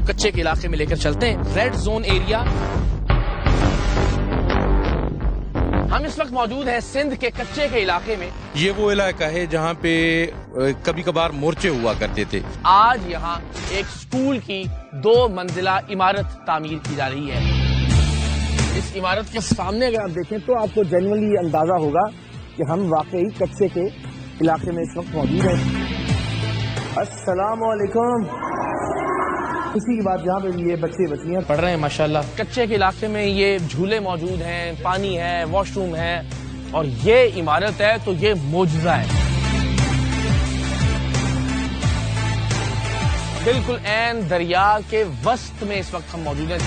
कच्चे के इलाके में लेकर चलते हैं, रेड जोन एरिया। हम इस वक्त मौजूद हैं सिंध के कच्चे के इलाके में। ये वो इलाका है जहाँ पे कभी कभार मोर्चे हुआ करते थे। आज यहाँ एक स्कूल की 2 मंजिला इमारत तामीर की जा रही है। इस इमारत के सामने अगर आप देखें तो आपको जेन्युइनली अंदाजा होगा कि हम वाकई कच्चे के इलाके में इस वक्त मौजूद हैं। अस्सलाम वालेकुम। इसी की बात यहाँ पे ये बच्चे बच्चियाँ पढ़ रहे हैं माशाल्लाह। कच्चे के इलाके में ये झूले मौजूद हैं, पानी है, वॉशरूम है और ये इमारत है तो ये मौजूदा है। बिल्कुल ऐन दरिया के वस्त में इस वक्त हम मौजूद हैं।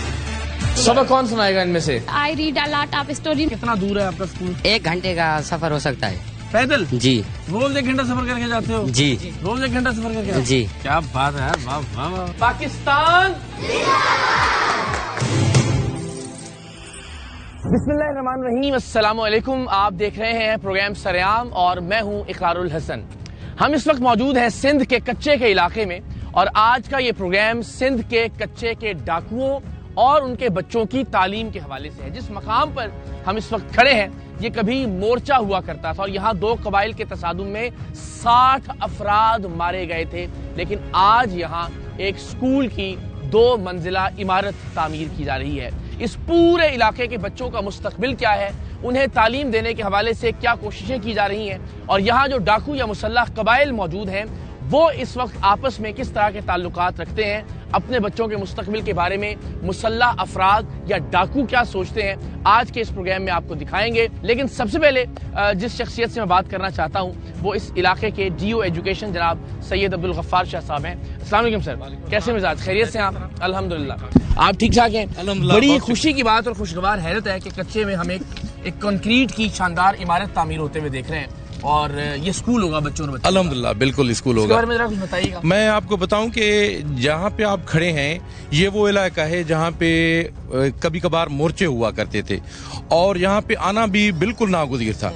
सबक कौन सुनाएगा इनमें से? I read a lot of story. कितना दूर है आपका स्कूल? 1 घंटे का सफर हो सकता है। पैदल? जी। रोज 1 घंटा सफर करके जाते हो? जी। रोज 1 घंटा सफर करके? जी। क्या बात है, वाह वाह वाह। पाकिस्तान बिस्मिल्लाहिर्रहमानिर्रहीम। अस्सलाम वालेकुम। आप देख रहे हैं प्रोग्राम सरेआम और मैं हूं इकरारुल हसन। हम इस वक्त मौजूद हैं सिंध के कच्चे के इलाके में और आज का ये प्रोग्राम सिंध के कच्चे के डाकुओं और उनके बच्चों की तालीम के हवाले से है। जिस मकाम पर हम इस वक्त खड़े हैं ये कभी मोर्चा हुआ करता था और यहाँ 2 कबाइल के तसादुम में 60 अफराद मारे गए थे, लेकिन आज यहाँ एक स्कूल की 2 मंजिला इमारत तामीर की जा रही है। इस पूरे इलाके के बच्चों का मुस्तकबिल क्या है, उन्हें तालीम देने के हवाले से क्या कोशिशें की जा रही हैं और यहाँ जो डाकू या मुसल्लह कबाइल मौजूद हैं वो इस वक्त आपस में किस तरह के ताल्लुकात रखते हैं, अपने बच्चों के मुस्तकबिल के बारे में मुसल्लह अफराद या डाकू क्या सोचते हैं, आज के इस प्रोग्राम में आपको दिखाएंगे। लेकिन सबसे पहले जिस शख्सियत से मैं बात करना चाहता हूँ वो इस इलाके के DO एजुकेशन जनाब सैयद अब्दुल गफ्फार शाह साहब हैं। अस्सलाम वालेकुम सर, कैसे मिजाज, खैरियत से आप? अल्हम्दुलिल्लाह। आप ठीक ठाक हैं? बड़ी खुशी की बात और खुशगवार हैरत है कि कच्चे में हम एक कंक्रीट की शानदार इमारत तामीर होते हुए देख रहे हैं और ये स्कूल होगा बच्चों और बच्चों। अल्हम्दुलिल्लाह बिल्कुल स्कूल होगा। बारे में जरा कुछ बताइएगा। मैं आपको बताऊं कि जहाँ पे आप खड़े हैं ये वो इलाका है जहाँ पे कभी कभार मोर्चे हुआ करते थे और यहाँ पे आना भी बिल्कुल नागुज़ीर था।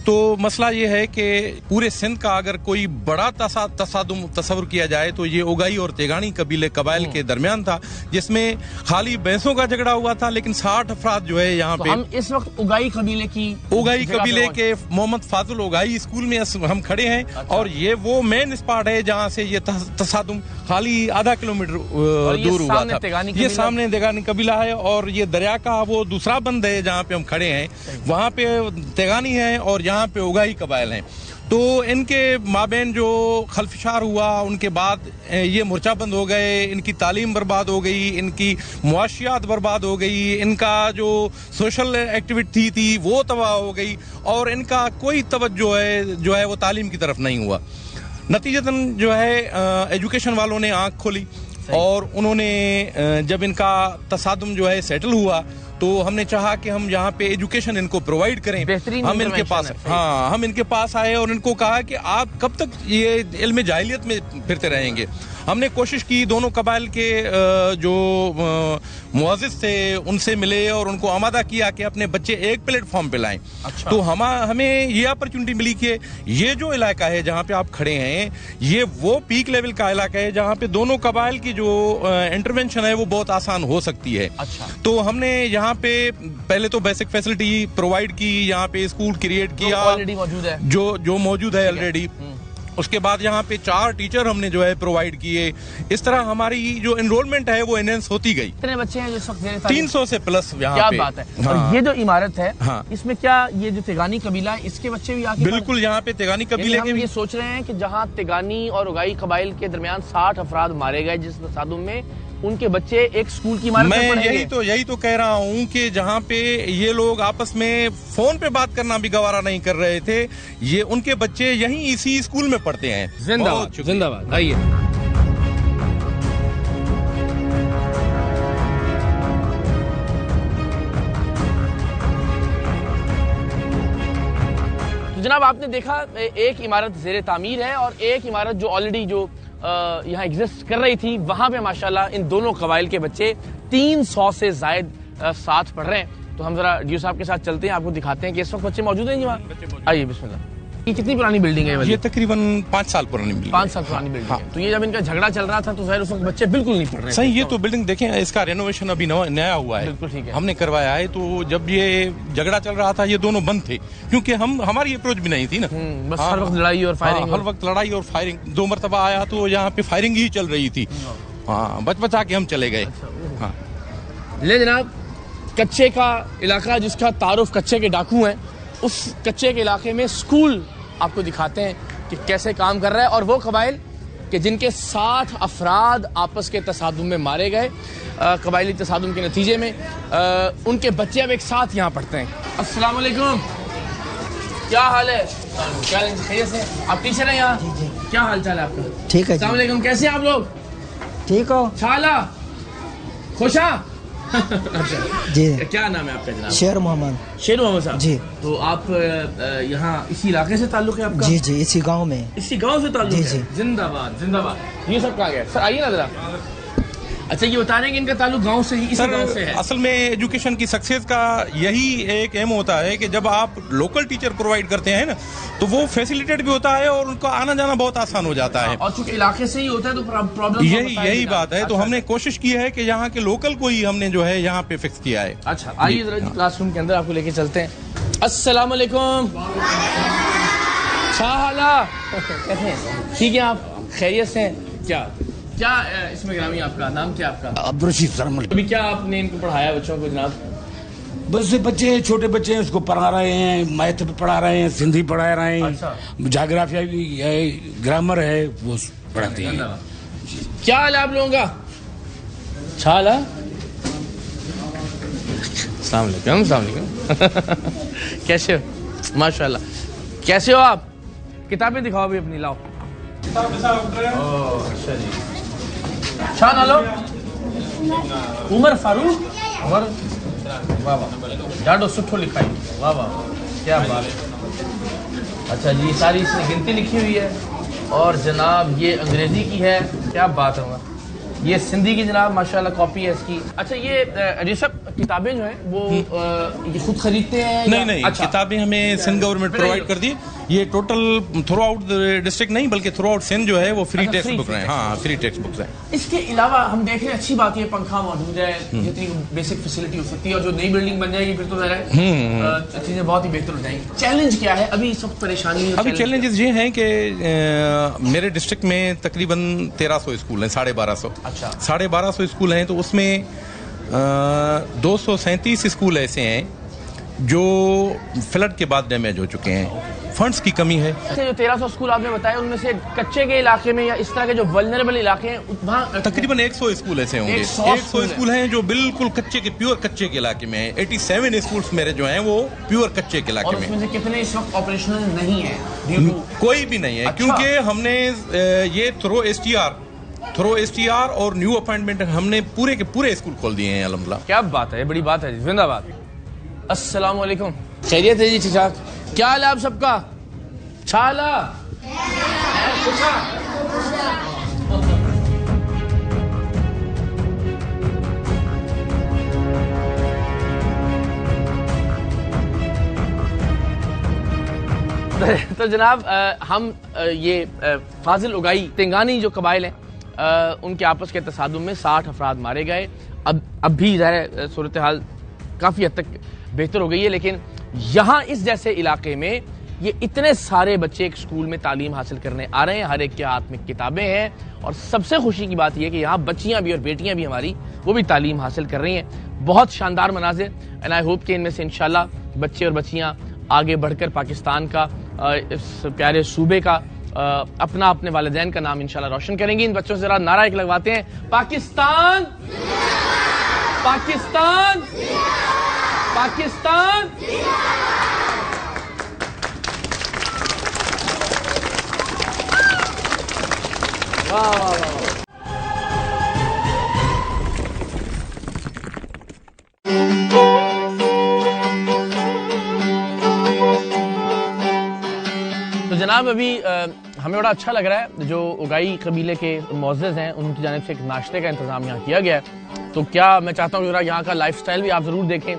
तो मसला ये है कि पूरे सिंध का अगर कोई बड़ा तसादुम तस्वुर किया जाए तो ये उगाई और तेगानी कबाइल के दरमियान था, जिसमें खाली भैंसों का झगड़ा हुआ था, लेकिन 60 अफराद जो है यहाँ पे। हम इस वक्त उगाई कबीले के मोहम्मद फाजुल उगाई स्कूल में हम खड़े हैं। अच्छा। और ये वो मेन स्पॉट है जहाँ से ये तसादुम खाली आधा किलोमीटर दूर हुआ था। ये सामने तेगानी कबीला है और ये दरिया का वो दूसरा बंद है जहाँ पे हम खड़े हैं, वहाँ पे तेगानी है और यहाँ पे उगाई कबाइल हैं। तो इनके माबेन जो खल्फशार हुआ उनके बाद ये मोर्चा बंद हो गए, इनकी तालीम बर्बाद हो गई, इनकी मुआशियात बर्बाद हो गई, इनका जो सोशल एक्टिविटी थी वो तबाह हो गई और इनका कोई तवज्जो जो है वो तालीम की तरफ नहीं हुआ। नतीजतन जो है एजुकेशन वालों ने आंख खोली और उन्होंने जब इनका तसादुम जो है सेटल हुआ तो हमने चाहा कि हम यहाँ पे एजुकेशन इनको प्रोवाइड करें। हम इनके पास आए और इनको कहा कि आप कब तक ये इल्म जाहिलियत में फिरते रहेंगे। हमने कोशिश की, दोनों कबाइल के जो मुअज़्ज़िज़ थे उनसे मिले और उनको आमादा किया कि अपने बच्चे एक प्लेटफॉर्म पे लाएं। अच्छा। तो हमें ये अपॉर्चुनिटी मिली कि ये जो इलाका है जहाँ पे आप खड़े हैं ये वो पीक लेवल का इलाका है जहाँ पे दोनों कबाइल की जो इंटरवेंशन है वो बहुत आसान हो सकती है। अच्छा। तो हमने यहाँ पे पहले तो बेसिक फैसिलिटी प्रोवाइड की, यहाँ पे स्कूल क्रिएट किया ऑलरेडी मौजूद है, जो मौजूद है ऑलरेडी। उसके बाद यहाँ पे 4 टीचर हमने जो है प्रोवाइड किए। इस तरह हमारी जो एनरोलमेंट है वो एनहेंस होती गई। कितने बच्चे हैं जिस वक्त? 300 से प्लस यहाँ क्या पे। बात है। हाँ। और ये जो इमारत है, हाँ। इसमें क्या ये जो तेगानी कबीला है इसके बच्चे भी आके? बिल्कुल, यहाँ पे तेगानी कबीले के भी। ये सोच रहे हैं कि जहाँ तेगानी और उगाई कबाइल के दरमियान 60 अफराद मारे गए जिस तसादुम में, उनके बच्चे एक स्कूल की इमारत में पढ़ेंगे। मैं यही तो कह रहा हूँ कि जहाँ पे ये लोग आपस में फोन पे बात करना भी गवारा नहीं कर रहे थे, ये उनके बच्चे यहीं इसी स्कूल में पढ़ते हैं। जिंदाबाद जिंदाबाद। आइए तो जनाब आपने देखा एक इमारत ज़ेरे तामीर है और एक इमारत जो ऑलरेडी जो यहाँ एग्जिस्ट कर रही थी, वहां पे माशाल्लाह इन दोनों कबाइल के बच्चे 300 से जायद साथ पढ़ रहे हैं। तो हम जरा DO साहब के साथ चलते हैं, आपको दिखाते हैं कि इस वक्त बच्चे मौजूद हैं जी वहाँ। आइए बिस्मिल्लाह। ये कितनी पुरानी बिल्डिंग है? ये तकरीबन 5 साल पुरानी बिल्डिंग। 5 साल पुरानी बिल्डिंग है। तो ये जब इनका झगड़ा चल रहा था तो फिर उस वक्त बच्चे बिल्कुल नहीं पढ़ रहे थे। सही, ये तो बिल्डिंग देखें, इसका रेनोवेशन अभी नया हुआ है, बिल्कुल ठीक है, हमने करवाया है। तो जब ये झगड़ा चल रहा था ये दोनों बंद थे, क्योंकि हमारी अप्रोच भी नहीं थी ना। बस हर वक्त लड़ाई और फायरिंग, हर वक्त लड़ाई और फायरिंग। 2 मरतबा आया तो यहाँ पे फायरिंग ही चल रही थी। हाँ, बचा के हम चले गए। हाँ ले जनाब, कच्चे का इलाका जिसका तारुफ कच्चे के डाकू हैं, उस कच्चे के इलाके में स्कूल आपको दिखाते हैं कि कैसे काम कर रहा है। और वो कबाइल कि जिनके 60 अफराद आपस के तसादुम में मारे गए, कबाइली तसादुम के नतीजे में उनके बच्चे अब एक साथ यहाँ पढ़ते हैं। अस्सलाम वालेकुम, क्या हाल है? क्या खैरियत से? आप टीचर हैं यहाँ? क्या हाल चाल है आपका? ठीक है। अस्सलाम वालेकुम, कैसे हैं आप लोग? ठीक हो? छाला खुशा? अच्छा जी। क्या नाम है आपका जनाब? शेर मोहम्मद। शेर मोहम्मद साहब जी। तो आप यहाँ इसी इलाके से ताल्लुक है आपका? जी जी, इसी गांव में। इसी गांव से ताल्लुक जी, है? जी। जिंदाबाद जिंदाबाद। ये सब कहाँ गया सर? आइए ना जरा। अच्छा, ये बता रहे हैं कि इनका ताल्लुक गांव से ही, इसी गांव से है। असल में एजुकेशन की सक्सेस का यही एक एम होता है कि जब आप लोकल टीचर प्रोवाइड करते हैं ना, तो वो फैसिलिटेट भी होता है और उनका आना जाना बहुत आसान हो जाता है। और चूंकि इलाके से ही होता है तो प्रॉब्लम यही बात है। तो हमने कोशिश की है कि यहाँ के लोकल को ही हमने जो है यहाँ पे फिक्स किया है। अच्छा, आइए जरा क्लासरूम के अंदर आपको लेके चलते हैं। अस्सलाम वालेकुम, शाहला कैसे हैं? ठीक है, आप खैरियत से हैं? क्या इसमें ग्रामी आपका नाम क्या आपका? अब्दुल रशीद सरमल। अभी क्या आपने इनको पढ़ाया बच्चों को जनाब? बस बच्चे छोटे बच्चे हैं, उसको पढ़ा रहे हैं, मैथ भी पढ़ा रहे हैं, सिंधी पढ़ा रहे हैं। अच्छा। जोग्राफिया भी है, ग्रामर है, वो पढ़ाते हैं। क्या हाल है आप लोगों का? छाला अस्सलाम वालेकुम। अस्सलाम वालेकुम। कैसे हो? माशाल्लाह। कैसे हो आप? किताबें दिखाओ भी अपनी, लाओ। अच्छा जी। छा ना लो। उमर फारूक। उमर, वाह वाह, जाडो सुठो लिखाई, वाह वाह, क्या बात है। अच्छा जी, सारी इसमें गिनती लिखी हुई है और जनाब ये अंग्रेजी की है, क्या बात है। ये सिंधी की जनाब माशाल्लाह कॉपी है इसकी। अच्छा, ये सब किताबें जो हैं वो ये खुद खरीदते हैं? नहीं, अच्छा, किताबें हमें सिंध गवर्नमेंट प्रोवाइड कर दी। ये टोटल थ्रू आउट डिस्ट्रिक्ट नहीं बल्कि थ्रू आउट सिंध जो है वो फ्री टेक्स्ट बुक है। हाँ, फ्री टेक्स्ट बुक्स है। इसके अलावा हम देख रहे हैं अच्छी बात है, पंखा मौजूद है, जितनी बेसिक फैसिलिटी हो सकती है, और जो नई बिल्डिंग बन जाएगी फिर तो चीजें बहुत ही बेहतर हो जाएंगी। चैलेंज क्या है अभी इस वक्त? परेशानी अभी चैलेंजेस ये हैं कि मेरे डिस्ट्रिक्ट में तकरीबन 1300 स्कूल हैं, 1250। अच्छा, 1250 स्कूल हैं, तो उसमें 237 स्कूल ऐसे हैं जो फ्लड के बाद डैमेज हो चुके हैं। फंड्स की कमी है। जो 1300 स्कूल आपने बताया उनमें से कच्चे के इलाके में या इस तरह के जो वल्नरेबल इलाके हैं वहाँ तकरीबन 100 स्कूल ऐसे होंगे। 100 स्कूल हैं जो बिल्कुल कच्चे के, प्योर कच्चे के इलाके में है। 87 स्कूल्स मेरे जो हैं वो प्योर कच्चे के इलाके में। उसमें से कितने इस वक्त ऑपरेशनल नहीं है? कोई भी नहीं है। अच्छा। क्योंकि हमने ये थ्रो एसटीआर और न्यू अपॉइंटमेंट हमने पूरे के पूरे स्कूल खोल दिए हैं अल्हम्दुलिल्लाह। क्या बात है, बड़ी बात है, जिंदाबाद। अस्सलाम वालेकुम, खैरियत है जी? ठीक ठाक। क्या हाल है आप सबका? छाला तो जनाब हम ये फाजिल उगाई तेंगानी जो कबाइल हैं उनके आपस के तसादुम में 60 अफराद मारे गए। अब भी ज़ाहिर सूरत हाल काफ़ी हद तक बेहतर हो गई है, लेकिन यहाँ इस जैसे इलाके में ये इतने सारे बच्चे एक स्कूल में तालीम हासिल करने आ रहे हैं, हर एक के हाथ में किताबें हैं, और सबसे खुशी की बात यह है कि यहाँ बच्चियाँ भी और बेटियाँ भी हमारी वो भी तालीम हासिल कर रही हैं। बहुत शानदार मनाजिर, एंड आई होप कि इनमें से इंशाल्लाह बच्चे और बच्चियाँ आगे बढ़कर पाकिस्तान का, इस प्यारे सूबे का, अपना अपने वालिदैन का नाम इंशाल्लाह रोशन करेंगी। इन बच्चों से जरा नारा एक लगवाते हैं, पाकिस्तान पाकिस्तान पाकिस्तान। वाह वाह वाह। तो जनाब अभी हमें बड़ा अच्छा लग रहा है, जो उगाई कबीले के मोअज़्ज़िज़ हैं उनकी जानिब से एक नाश्ते का इंतज़ाम यहाँ किया गया है। तो क्या मैं चाहता हूँ कि यहाँ का लाइफस्टाइल भी आप ज़रूर देखें।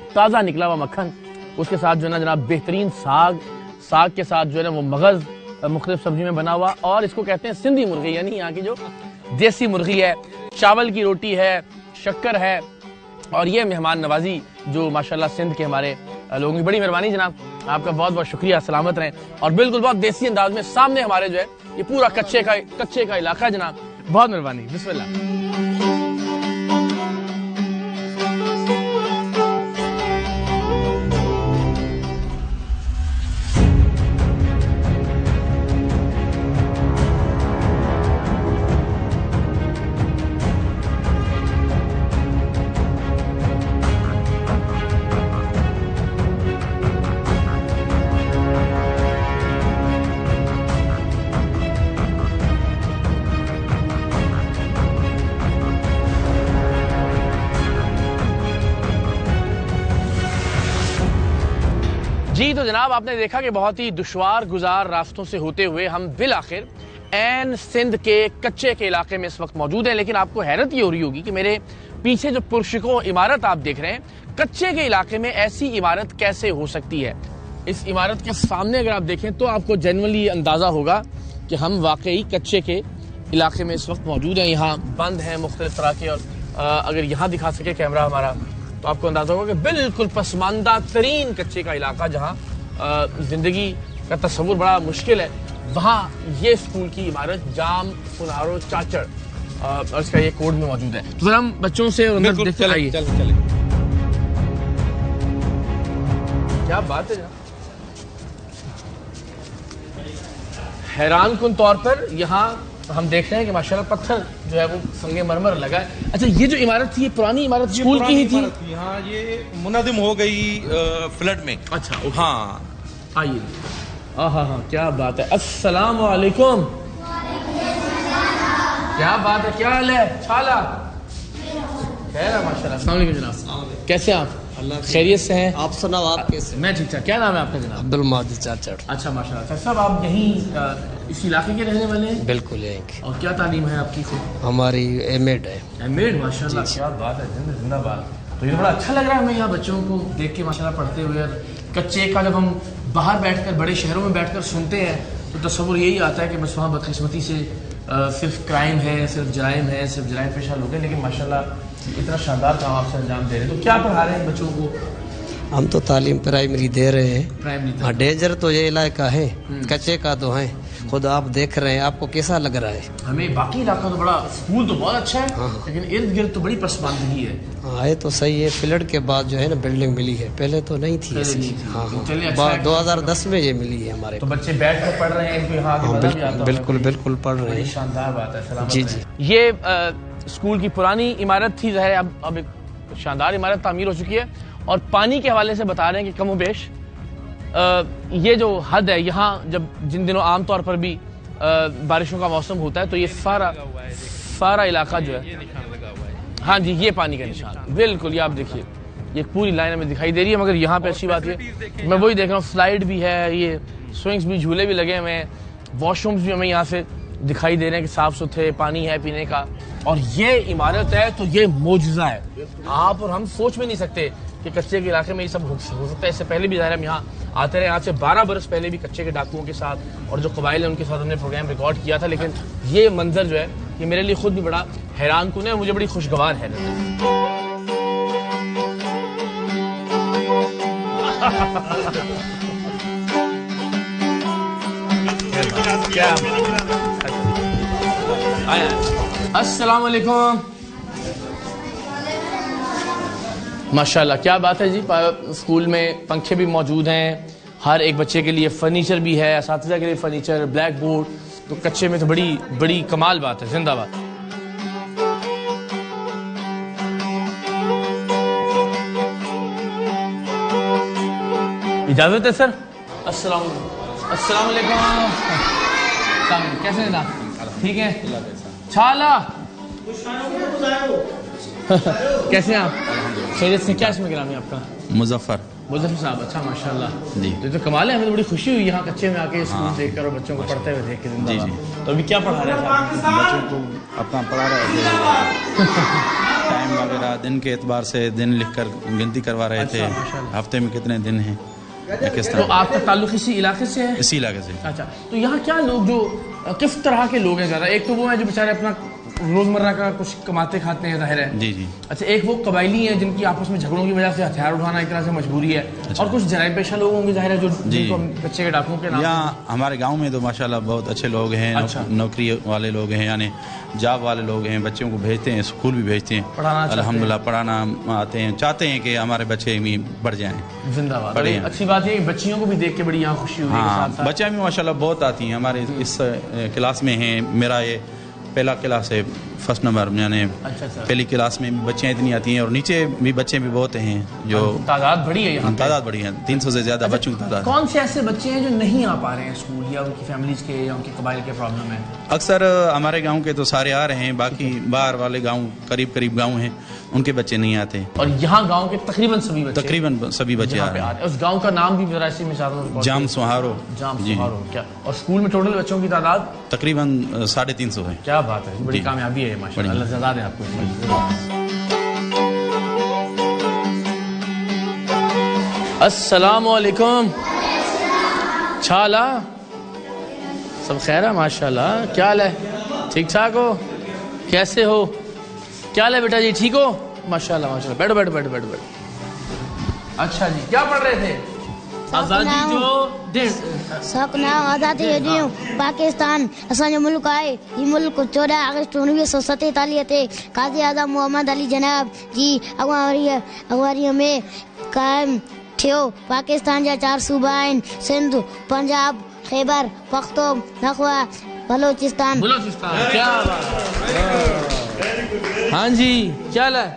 ताज़ा निकला हुआ मक्खन, उसके साथ जो है ना जनाब बेहतरीन साग, साग के साथ जो है ना वो मगज़ मुख्तलिफ सब्जी में बना हुआ, और इसको कहते हैं सिंधी मुर्गी, यानी यहाँ की जो देसी मुर्गी है। चावल की रोटी है, शक्कर है, और ये मेहमान नवाजी जो माशाल्लाह सिंध के हमारे लोगों की बड़ी मेहरबानी जनाब, आपका बहुत बहुत शुक्रिया, सलामत रहें। और बिल्कुल बहुत देसी अंदाज में सामने हमारे जो है ये पूरा कच्चे का इलाका जनाब, बहुत मेहरबानी, बिस्मिल्लाह। जी तो जनाब, आपने देखा कि बहुत ही दुश्वार गुजार रास्तों से होते हुए हम बिल आखिर एन सिंध के कच्चे के इलाके में इस वक्त मौजूद हैं। लेकिन आपको हैरत ये हो रही होगी कि मेरे पीछे जो पुरशिको इमारत आप देख रहे हैं, कच्चे के इलाके में ऐसी इमारत कैसे हो सकती है। इस इमारत के सामने अगर आप देखें तो आपको जनरली अंदाजा होगा कि हम वाकई कच्चे के इलाके में इस वक्त मौजूद हैं। यहाँ बंद हैं मुख्तलिफ तरह के, और अगर यहाँ दिखा सके कैमरा हमारा तो आपको अंदाजा होगा कि बिल्कुल पसमानदा तरीन कच्चे का इलाका, जहाँ जिंदगी का तस्वुर बड़ा मुश्किल है, वहाँ ये स्कूल की इमारत जाम फुनारो चाचड़ और इसका ये कोड में मौजूद है। तो फिर हम बच्चों से देखते आइए। क्या बात है जनाब, हैरान कुन तौर पर यहाँ हम देख रहे हैं कि माशाल्लाह पत्थर जो है वो संगे मरमर लगा है। अच्छा, ये जो इमारत थी ये पुरानी इमारत स्कूल की ही थी? हाँ, ये मुनज़िम हो गई फ्लड में। अच्छा, हाँ आइए। हाँ, क्या बात है। अस्सलाम वालेकुम। क्या बात है, क्या हाल है? छाला खैर है माशाल्लाह। अस्सलाम वालेकुम जनाब, कैसे आप? अल्लाह खैरियत से हैं? आप सुनाओ, आप कैसे? मैं ठीक ठाक। क्या नाम है आपका जनाब? अब्दुल माजिद चाचड़। अच्छा माशाल्लाह। सर साहब, आप यहीं इस इलाके के रहने वाले हैं? बिल्कुल यहीं। और क्या तालीम है आपकी? हमारी एमएड है। एमएड, माशाल्लाह, क्या बात है, जिंदाबाद। तो ये बड़ा अच्छा लग रहा है हमें यहाँ बच्चों को देख के माशाल्लाह पढ़ते हुए। कच्चे का जब हम बाहर बैठकर बड़े शहरों में बैठकर सुनते हैं तो तस्वुर यही आता है कि बस वहाँ बदकिस्मती से सिर्फ क्राइम है, सिर्फ जराइम है, सिर्फ जराइम पेशा लोग हैं। लेकिन माशाल्लाह इतना शानदार काम आपसे अंजाम दे रहे हैं। तो क्या पढ़ा रहे हैं बच्चों को? हम तो तालीम प्राइमरी दे रहे हैं। प्राइमरी? हाँ, डेंजर तो ये इलाका है, कच्चे का तो है, खुद आप देख रहे हैं, आपको कैसा लग रहा है? हमें बाकी इलाका तो बड़ा, स्कूल तो बहुत अच्छा है। हाँ। लेकिन इर्द गिर्द तो बड़ी पसमानदगी है। हाँ, ये तो सही है। फ्लड के बाद जो है ना बिल्डिंग मिली है, पहले तो नहीं थी ऐसी। हाँ, 2010 में ये मिली है हमारे। तो बच्चे बैठ कर पढ़ रहे हैं? बिल्कुल पढ़ रहे हैं। शानदार बात है। जी। ये स्कूल की पुरानी इमारत थी, ज़ाहिर है अब एक शानदार इमारत तामीर हो चुकी है। और पानी के हवाले से बता रहे हैं कि कम बेश ये जो हद है यहाँ, जब जिन दिनों आमतौर पर भी बारिशों का मौसम होता है तो ये सारा इलाका जो है, हाँ जी, ये पानी का निशान बिल्कुल, ये आप देखिए, ये पूरी लाइन हमें दिखाई दे रही है। मगर यहाँ पे अच्छी बात है, मैं वही देख रहा हूँ, स्लाइड भी है, ये स्विंग्स भी, झूले भी लगे हुए हैं, वॉशरूम्स भी हमें यहाँ से दिखाई दे रहे हैं कि साफ सुथरे, पानी है पीने का। और ये इमारत है तो ये मोजज़ा है। आप और हम सोच में नहीं सकते कि कच्चे के इलाके में ये सब हो सकता है। इससे पहले भी ज़ाहिर हम यहाँ आते रहे, आज से 12 बरस पहले भी कच्चे के डाकुओं के साथ और जो कबाइल है उनके साथ हमने प्रोग्राम रिकॉर्ड किया था। लेकिन ये मंजर जो है ये मेरे लिए खुद भी बड़ा हैरान कुन है, मुझे बड़ी खुशगवार है। क्या अस्सलाम वालेकुम। माशाल्लाह, क्या बात है जी। स्कूल में पंखे भी मौजूद हैं, हर एक बच्चे के लिए फर्नीचर भी है, असातिज़ा के लिए फर्नीचर, ब्लैक बोर्ड। तो कच्चे में तो बड़ी कमाल बात है। जिंदाबाद। इजाजत है सर। अस्सलाम वालेकुम। कैसे हैं आप? ठीक है। छाला कैसे हैं आप? खैरियत से? क्या इसमें गिरामी आपका? मुजफ्फर साहब। अच्छा माशाल्लाह जी। तो कमाल है, हमें तो बड़ी खुशी हुई यहाँ कच्चे में आके स्कूल देखकर और बच्चों को पढ़ते हुए देख के। जी। तो अभी क्या पढ़ा रहे हैं बच्चों को? अपना पढ़ा रहे थे, टाइम वगैरह दिन के एतबार से दिन लिखकर गिनती करवा रहे थे, हफ्ते में कितने दिन हैं। किस तो तरह आपका ताल्लुक इसी इलाके से है? इसी इलाके से। अच्छा, तो यहाँ क्या लोग जो किस तरह के लोग हैं ज़्यादा? एक तो वो है जो बेचारे अपना रोजमर्रा का कुछ कमाते खाते हैं, जाहिर है। जी जी। अच्छा, एक वो कबायली हैं जिनकी आपस में झगड़ों की वजह से हथियार उठाना एक तरह से मजबूरी है। अच्छा। और कुछ जराइम पेशा लोग होंगे, जाहिर है, जो जिनको हम कच्चे के डाकुओं के नाम यहाँ हमारे गांव में तो माशाल्लाह बहुत अच्छे लोग हैं। अच्छा। नौकरी वाले लोग हैं, यानी जॉब वाले लोग हैं, बच्चों को भेजते हैं, स्कूल भी भेजते हैं, पढ़ाना चाहते हैं। अल्हम्दुलिल्लाह पढ़ाना आते हैं, चाहते हैं कि हमारे बच्चे भी बढ़ जाएं। जिंदाबाद। बड़े और हैं। अच्छी बात है कि बच्चियों को भी देख के बड़ी यहाँ खुशी हुई है कि हाँ, साथ साथ बच्चा भी माशाल्लाह बहुत आती हैं हमारे इस क्लास में हैं। मेरा ये पहला क्लास है, फर्स्ट नंबर, यानी अच्छा। पहली क्लास में भी बच्चियाँ इतनी आती हैं और नीचे भी बच्चे भी बहुत हैं जो तादाद बड़ी है यहाँ पे। तादाद बड़ी है, 300 से ज़्यादा बच्चों की तादाद। कौन से ऐसे बच्चे हैं जो नहीं आ पा रहे हैं स्कूल, या उनकी फैमिलीज के या उनके कबाइल के प्रॉब्लम है? अक्सर हमारे गांव के तो सारे आ रहे हैं, बाकी बाहर वाले गांव करीब करीब गांव हैं, उनके बच्चे नहीं आते। और यहाँ गांव के तकरीबन सभी बच्चे सभी बच्चे आ यहाँ पे रहे आ रहे हैं। उस गांव का नाम भी जरा सी मिसाल जाम सुहारो। जाम जी। सुहारो। क्या? और स्कूल में टोटल बच्चों की तादाद तकरीबन 350 है। क्या बात है, बड़ी जी। कामयाबी है माशाल्लाह। बड़ी। अल्लाह ज़्यादा दे आपको। अस्सलामु अलैकुम। छाला सब खैर है माशाल्लाह। क्या हाल है? ठीक ठाक हो? कैसे हो? क्या हाल है बेटा जी, ठीक हो? माशाल्लाह माशाल्लाह। बैठो बैठो बैठो बैठो बैठो। अच्छा जी, क्या पढ़ रहे थे? आज़ादी जो सपना आज़ादी ॾियूं पाकिस्तान असांजो मुल्क आहे। ही मुल्क 14 अगस्त 1947 ते काज़ी आज़म मोहम्मद अली जनाब जी अगवारीअ में क़ाइमु थियो। पाकिस्तान जा 4 सूबा आहिनि: सिंध, पंजाब, खैबर पख्तूनख्वा, बलोचिस्तान। क्या बात है। हाँ जी, क्या हाल है?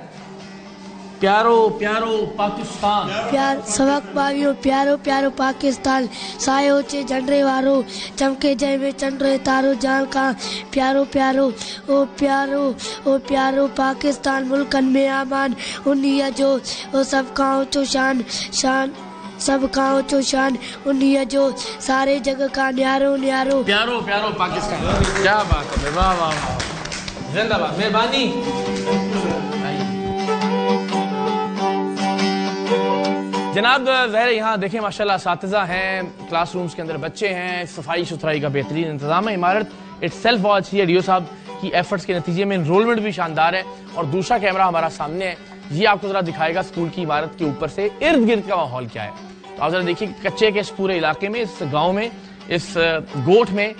प्यारो प्यारो पाकिस्तान। प्यार सबक पावियो प्यारो प्यारो पाकिस्तान। सायो चे झंडे वारो चमके जय में चंद्र तारो जान का प्यारो प्यारो ओ प्यारो पाकिस्तान। मुल्कन में आमान उन्हीं जो ओ सब का ऊंचो शान सब का ऊंचो शान उन्हीं जो सारे जग का न्यारो न्यारो प्यारो प्यारो पाकिस्तान। क्या बात है, वाह वाह वाह, जिंदाबाद, मेहरबानी। जनाब ज़ाहिर यहाँ देखें माशाल्लाह असातिज़ा हैं, क्लासरूम्स के अंदर बच्चे हैं, सफाई सुथराई का बेहतरीन इंतजाम है। इमारत इटसेल्फ बहुत अच्छी है। डीओ साहब की एफर्ट्स के नतीजे में इनरोलमेंट भी शानदार है। और दूसरा कैमरा हमारा सामने है, ये आपको ज़रा दिखाएगा स्कूल की इमारत के ऊपर से इर्द गिर्द का माहौल क्या है। तो आप ज़रा देखिए कच्चे के इस पूरे इलाके में, इस गाँव में, इस गोठ में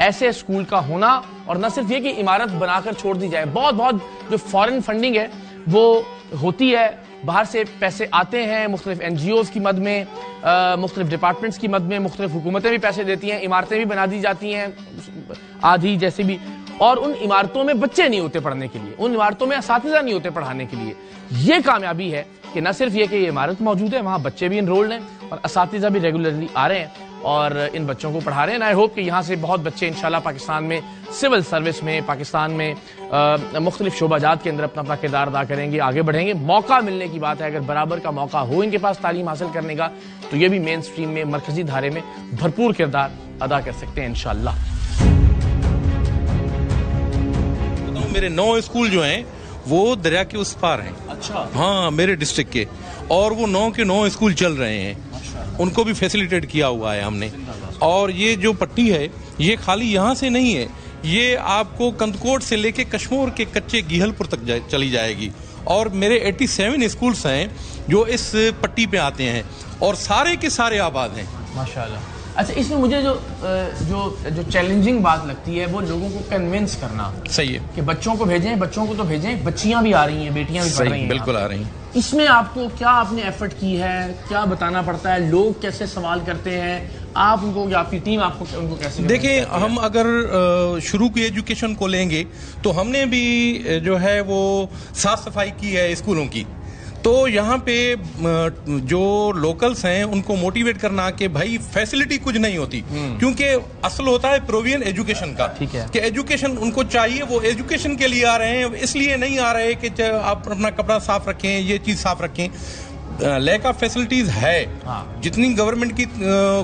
ऐसे स्कूल का होना, और न सिर्फ ये कि इमारत बनाकर छोड़ दी जाए, बहुत बहुत जो फॉरेन फंडिंग है वो होती है, बाहर से पैसे आते हैं मुख्तलिफ NGOs की मद में, मुख्तलिफ डिपार्टमेंट्स की मद में, मुख्तलिफ हुकूमतें भी पैसे देती हैं, इमारतें भी बना दी जाती हैं आधी जैसे भी, और उन इमारतों में बच्चे नहीं होते पढ़ने के लिए, उन इमारतों में असातिज़ा नहीं होते पढ़ाने के लिए। ये कामयाबी है कि न सिर्फ ये कि ये इमारत मौजूद है, वहाँ बच्चे भी इनरोल्ड हैं और असातिज़ा भी रेगुलरली आ रहे हैं और इन बच्चों को पढ़ा रहे हैं। आई होप कि यहाँ से बहुत बच्चे इंशाल्लाह पाकिस्तान में सिविल सर्विस में, पाकिस्तान में मुख्तलिफ शोबाजात के अंदर अपना अपना किरदार अदा करेंगे, आगे बढ़ेंगे। मौका मिलने की बात है, अगर बराबर का मौका हो इनके पास तालीम हासिल करने का, तो ये भी मेन स्ट्रीम में, मरकजी धारे में भरपूर किरदार अदा कर सकते हैं इंशाल्लाह। मेरे 9 स्कूल जो हैं वो दरिया के उस पार हैं। अच्छा। हाँ, मेरे डिस्ट्रिक्ट के, और वो 9 के 9 स्कूल चल रहे हैं, उनको भी फैसिलिटेट किया हुआ है हमने। और ये जो पट्टी है ये खाली यहाँ से नहीं है, ये आपको कंदकोट से लेके कश्मीर के कच्चे गीहलपुर तक चली जाएगी। और मेरे 87 स्कूल्स हैं जो इस पट्टी पे आते हैं और सारे के सारे आबाद हैं माशाल्लाह। अच्छा, इसमें मुझे जो चैलेंजिंग बात लगती है वो लोगों को कन्विंस करना। सही है कि बच्चों को भेजें, बच्चों को तो भेजें, बच्चियां भी आ रही हैं, बेटियां भी पढ़ रही हैं, बिल्कुल आ रही हैं। इसमें आपको क्या आपने एफर्ट की है, क्या बताना पड़ता है, लोग कैसे सवाल करते हैं, आप उनको, आपकी टीम आपको उनको कैसे? देखिए, हम अगर शुरू की एजुकेशन को लेंगे तो हमने भी जो है वो साफ सफाई की है स्कूलों की। तो यहाँ पे जो लोकल्स हैं उनको मोटिवेट करना कि भाई फैसिलिटी कुछ नहीं होती, क्योंकि असल होता है प्रोविजन एजुकेशन का। ठीक है। कि एजुकेशन उनको चाहिए, वो एजुकेशन के लिए आ रहे हैं, इसलिए नहीं आ रहे कि आप अपना कपड़ा साफ रखें, ये चीज़ साफ रखें। लैक ऑफ फैसिलिटीज है। जितनी गवर्नमेंट की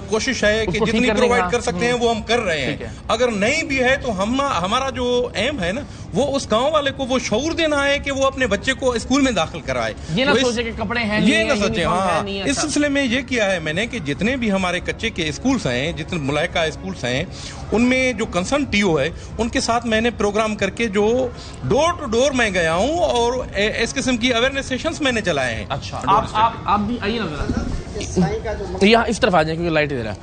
कोशिश है कि जितनी प्रोवाइड कर सकते हैं वो हम कर रहे हैं। अगर नहीं भी है तो हमारा जो एम है ना वो उस गांव वाले को वो शऊर देना है कि वो अपने बच्चे को स्कूल में दाखिल कराए। ये ना सोचे कि कपड़े हैं, ये ना सोचे। हाँ, इस सिलसिले में ये किया है मैंने कि जितने भी हमारे कच्चे के स्कूल्स हैं, जितने मुलायका स्कूल्स हैं, उनमें जो कंसर्न टीओ है उनके साथ मैंने प्रोग्राम करके जो डोर टू डोर मैं गया हूँ और इस किस्म की अवेयरनेस सेशंस मैंने चलाए हैं। अच्छा, आप भी आइए ना, यहाँ इस तरफ आ जाए क्योंकि लाइट इधर है।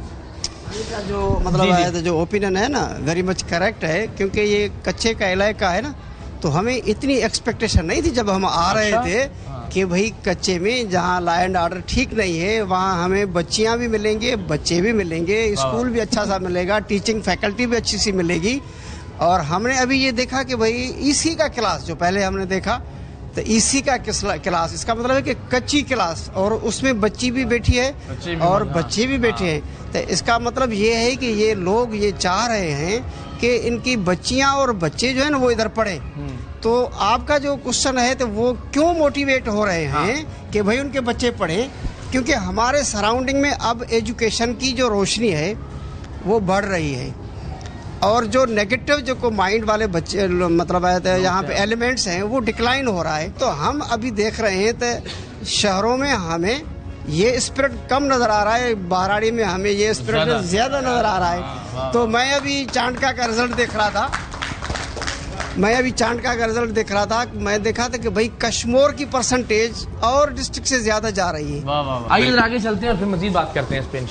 का जो मतलब है तो जो ओपिनियन है ना वेरी मच करेक्ट है, क्योंकि ये कच्चे का इलाका है ना, तो हमें इतनी एक्सपेक्टेशन नहीं थी जब हम आ रहे थे कि भाई कच्चे में जहाँ लॉ एंड ऑर्डर ठीक नहीं है वहाँ हमें बच्चियाँ भी मिलेंगे, बच्चे भी मिलेंगे, स्कूल भी अच्छा सा मिलेगा, टीचिंग फैकल्टी भी अच्छी सी मिलेगी। और हमने अभी ये देखा कि भाई ईसी का क्लास जो पहले हमने देखा तो ईसी का क्लास, इसका मतलब है कि कच्ची क्लास और उसमें बच्ची भी बैठी है और बच्चे भी बैठे हैं। तो इसका मतलब ये है कि ये लोग ये चाह रहे हैं कि इनकी बच्चियां और बच्चे जो है ना वो इधर पढ़े। तो आपका जो क्वेश्चन है तो वो क्यों मोटिवेट हो रहे हैं कि भाई उनके बच्चे पढ़ें, क्योंकि हमारे सराउंडिंग में अब एजुकेशन की जो रोशनी है वो बढ़ रही है और जो नेगेटिव जो को माइंड वाले बच्चे मतलब है तो यहाँ पे एलिमेंट्स हैं वो डिक्लाइन हो रहा है। तो हम अभी देख रहे हैं तो शहरों में हमें ये स्पिरिट कम नजर आ रहा है, बहराड़ी में हमें ये स्पिरिट ज्यादा नजर आ रहा है। तो मैं अभी चांडका का रिजल्ट देख रहा था, मैं देखा था कि भाई कश्मीर की परसेंटेज और डिस्ट्रिक्ट से ज्यादा जा रही है। आइए आगे चलते हैं और फिर मजीद बात करते हैं इस पे।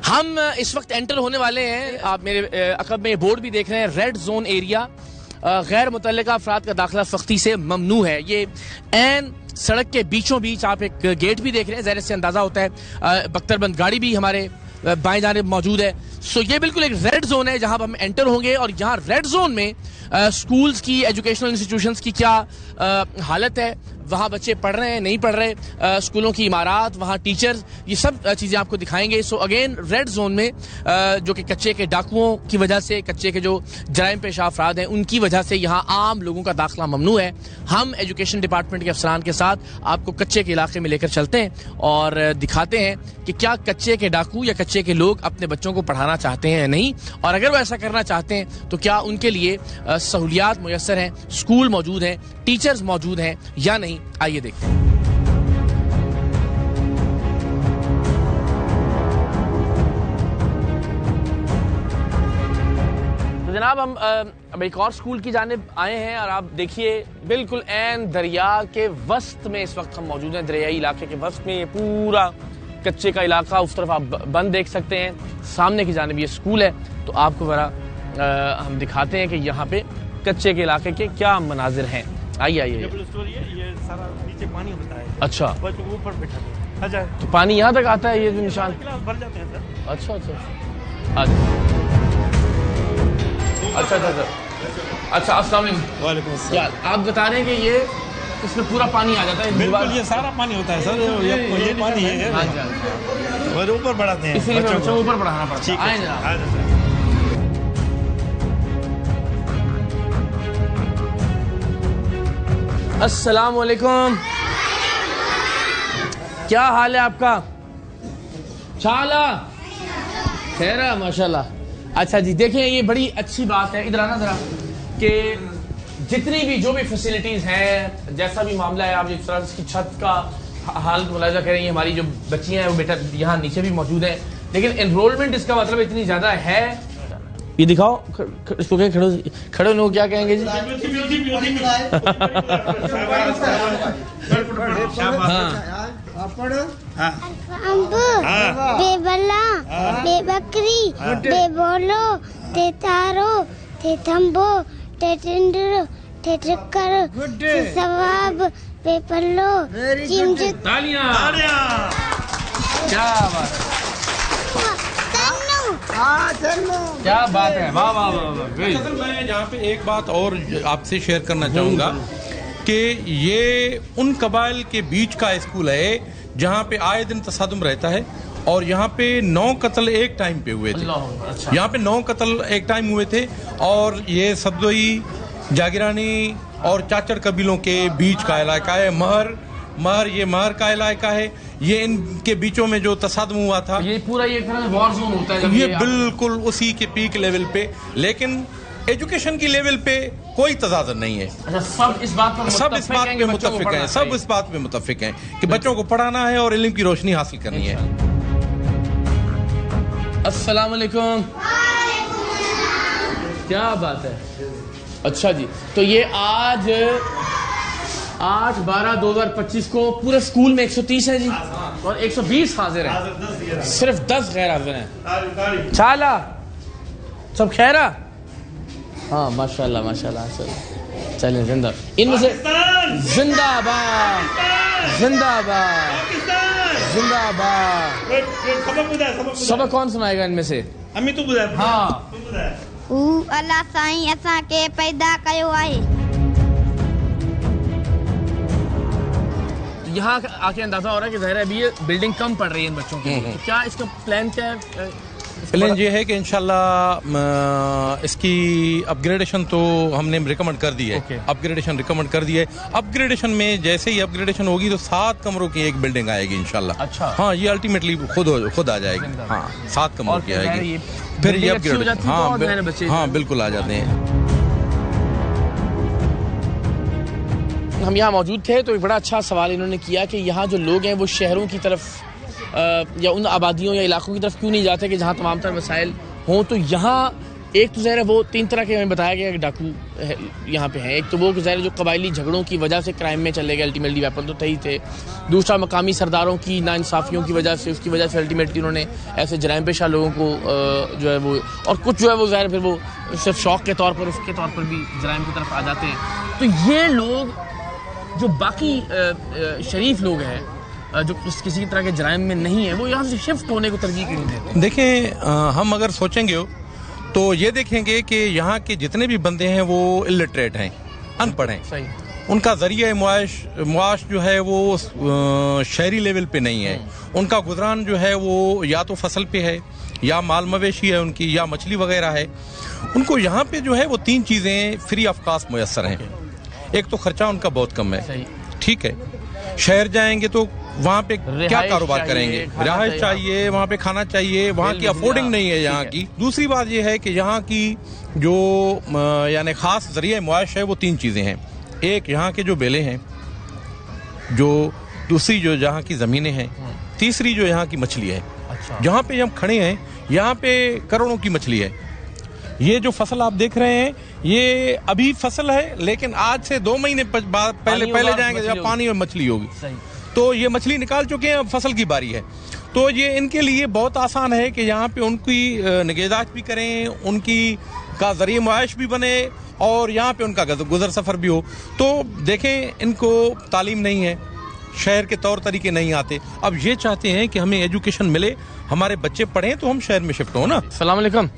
हम इस वक्त एंटर होने वाले हैं, आप मेरे अकब में बोर्ड भी देख रहे हैं, रेड जोन एरिया, गैर मुतल्लिका अफराद का दाखिला सख्ती से ममनू है। ये एन सड़क के बीचों बीच आप एक गेट भी देख रहे हैं, ज़ाहिर से अंदाजा होता है बख्तरबंद गाड़ी भी हमारे बाएं जानिब मौजूद है। सो ये बिल्कुल एक रेड जोन है जहां हम एंटर होंगे और यहाँ रेड जोन में स्कूल्स की, एजुकेशनल इंस्टीट्यूशंस की क्या हालत है, वहाँ बच्चे पढ़ रहे हैं नहीं पढ़ रहे, स्कूलों की इमारत, वहाँ टीचर्स, ये सब चीज़ें आपको दिखाएंगे। सो अगेन रेड जोन में जो कि कच्चे के डाकुओं की वजह से, कच्चे के जो जराइम पेशा अफराद हैं उनकी वजह से यहाँ आम लोगों का दाखिला ममनू है। हम एजुकेशन डिपार्टमेंट के अफसरान के साथ आपको कच्चे के इलाके में लेकर चलते हैं और दिखाते हैं कि क्या कच्चे के डाकू या कच्चे के लोग अपने बच्चों को पढ़ाना चाहते हैं या नहीं, और अगर वो ऐसा करना चाहते हैं तो क्या उनके लिए सहूलियात मुयस्सर हैं, स्कूल मौजूद हैं, टीचर्स मौजूद हैं या नहीं। आइए देखते हैं। तो जनाब हम अब एक और स्कूल की जानिब आए हैं और आप देखिए बिल्कुल ऐन दरिया के वस्त में इस वक्त हम मौजूद हैं, दरियाई इलाके के वस्त में। ये पूरा कच्चे का इलाका, उस तरफ आप बंद देख सकते हैं, सामने की जानिब ये स्कूल है। तो आपको जरा हम दिखाते हैं कि यहाँ पे कच्चे के इलाके के क्या मनाजिर हैं। आइए आइए। ये सारा नीचे पानी होता है। अच्छा, ऊपर बैठा है तो पानी यहाँ तक आता है, ये जो निशान भर जाते हैं सर। अच्छा अस्सलाम वालेकुम। आप बता रहे हैं कि ये इसमें पूरा पानी आ जाता है? बिल्कुल, ये सारा पानी होता है सर, ये पानी है और ऊपर बढ़ाते हैं, इसीलिए बच्चों को ऊपर बढ़ाना पड़ता है। अस्सलाम वालेकुम, क्या हाल है आपका? शाला खैर है, माशाल्लाह। अच्छा जी, देखिए ये बड़ी अच्छी बात है, इधर आना जरा, कि जितनी भी जो भी फैसिलिटीज हैं, जैसा भी मामला है, आप जिस तरह की छत का हाल मुलाजा करेंगे, हमारी जो बच्चियां हैं वो बेटा यहाँ नीचे भी मौजूद है, लेकिन एनरोलमेंट इसका मतलब इतनी ज्यादा है। ये दिखाओ इसको, क्या खड़े लोग क्या कहेंगे जी? बे बल्ला, बे बकरी, बे बोलो, ते तारो, ते थम्बो, ते टिंडरो, ते ट्रक्कर, ते सवाब, बे पल्लो, चिमचिम। तालियां। क्या बात है, क्या बात है, वाह वाह वाह। मैं यहाँ पे एक बात और आपसे शेयर करना चाहूँगा कि ये उन कबाइल के बीच का स्कूल है जहाँ पे आए दिन तसादुम रहता है, और यहाँ पे 9 कत्ल एक टाइम पे हुए थे। यहाँ पे 9 कत्ल एक टाइम हुए थे, और ये सदोई, जागीरानी और चाचड़ कबीलों के बीच का इलाका है। महर ये महर का इलाका है। ये इनके बीचों में जो तसादुम हुआ था, ये पूरा ये तरह वॉर जोन होता है। ये बिल्कुल उसी के पीक लेवल पे, लेकिन एजुकेशन की लेवल पे कोई तजादत नहीं है। अच्छा, सब इस बात पे मुत्तफिक हैं, सब इस बात पे मुत्तफिक हैं कि बच्चों को पढ़ाना है और इल्म की रोशनी हासिल करनी है। अस्सलाम वालेकुम। क्या बात है। अच्छा जी, तो ये आज 8/12/2025 को पूरे स्कूल में 130 है जी, और 120 हाजिर हैं, सिर्फ 10 गैर हाजिर हैं। चाला सब खैरा? हाँ माशाल्लाह माशाल्लाह। चलें जिंदा, इनमें से जिंदाबाद जिंदाबाद जिंदाबाद। सबक कौन सुनाएगा इनमें से? अम्मी तू बुधाए। हाँ। अल्लाह साईं असां के पैदा कयो आहे। यहाँ आके अंदाजा हो रहा है कि ज़ाहिर है अभी ये बिल्डिंग कम पड़ रही है इन बच्चों की, तो क्या इसका प्लान क्या है? प्लान ये है कि इंशाल्लाह इसकी अपग्रेडेशन तो हमने रिकमेंड कर दी है। अपग्रेडेशन रिकमेंड कर दी है। अपग्रेडेशन में जैसे ही अपग्रेडेशन होगी तो 7 कमरों की एक बिल्डिंग आएगी इंशाल्लाह। अच्छा। हाँ, ये अल्टीमेटली खुद आ जाएगी। हाँ, 7 कमरों की आएगी, फिर ये अपग्रेड। हाँ बिल्कुल आ जाते हैं। हम यहाँ मौजूद थे तो एक बड़ा अच्छा सवाल इन्होंने किया कि यहाँ जो लोग हैं वो शहरों की तरफ या उन आबादियों या इलाकों की तरफ क्यों नहीं जाते कि जहाँ तमाम तर वसाइल हों। तो यहाँ एक तो ज़ाहिर है वो 3 तरह के हमें बताया गया कि डाकू यहाँ पे हैं। एक तो वो ज़ाहिर जो कबायली झगड़ों की वजह से क्राइम में चले गए, अल्टीमेटली वेपन तो थे। दूसरा मकामी सरदारों की नाइंसाफ़ियों की वजह से, उसकी वजह से अल्टीमेटली उन्होंने ऐसे जराइम पेशा लोगों को जो है वो, और कुछ जो है वो ज़ाहिर फिर वो सिर्फ शौक़ के तौर पर, उसके तौर पर भी जराइम की तरफ आ जाते हैं। तो ये लोग जो बाकी शरीफ लोग हैं जो किसी तरह के जराइम में नहीं है, वो यहाँ से शिफ्ट होने को तरजीह क्यों नहीं देते? देखें, हम अगर सोचेंगे तो ये देखेंगे कि यहाँ के जितने भी बंदे हैं वो इलिटरेट हैं, अनपढ़ हैं। सही। उनका जरिया मुआश जो है वो शहरी लेवल पे नहीं है। उनका गुजरान जो है वो या तो फसल पे है, या माल मवेशी है उनकी, या मछली वगैरह है। उनको यहाँ पे जो है वो 3 चीज़ें फ्री ऑफ कास्ट मुयस्सर हैं। एक तो खर्चा उनका बहुत कम है, ठीक है। शहर जाएंगे तो वहाँ पे क्या कारोबार करेंगे? रिहाइश चाहिए, वहाँ पे खाना चाहिए, वहाँ की अफोर्डिंग नहीं है यहाँ की। दूसरी बात ये है कि यहाँ की जो यानी खास जरिया मुआश है वो 3 चीज़ें हैं। एक यहाँ के जो बेले हैं, जो दूसरी जो यहाँ की ज़मीनें हैं, तीसरी जो यहाँ की मछली है। जहाँ पे हम खड़े हैं यहाँ पे करोड़ों की मछली है। ये जो फसल आप देख रहे हैं ये अभी फसल है, लेकिन आज से 2 महीने पहले जाएंगे जब पानी में मछली होगी। तो ये मछली निकाल चुके हैं, अब फसल की बारी है। तो ये इनके लिए बहुत आसान है कि यहाँ पे उनकी निगहदाश्त भी करें, उनकी का जरिए मुआश भी बने, और यहाँ पे उनका गुजर सफ़र भी हो। तो देखें, इनको तालीम नहीं है, शहर के तौर तरीके नहीं आते। अब ये चाहते हैं कि हमें एजुकेशन मिले, हमारे बच्चे पढ़ें तो हम शहर में शिफ्ट हो ना। अस्सलाम वालेकुम।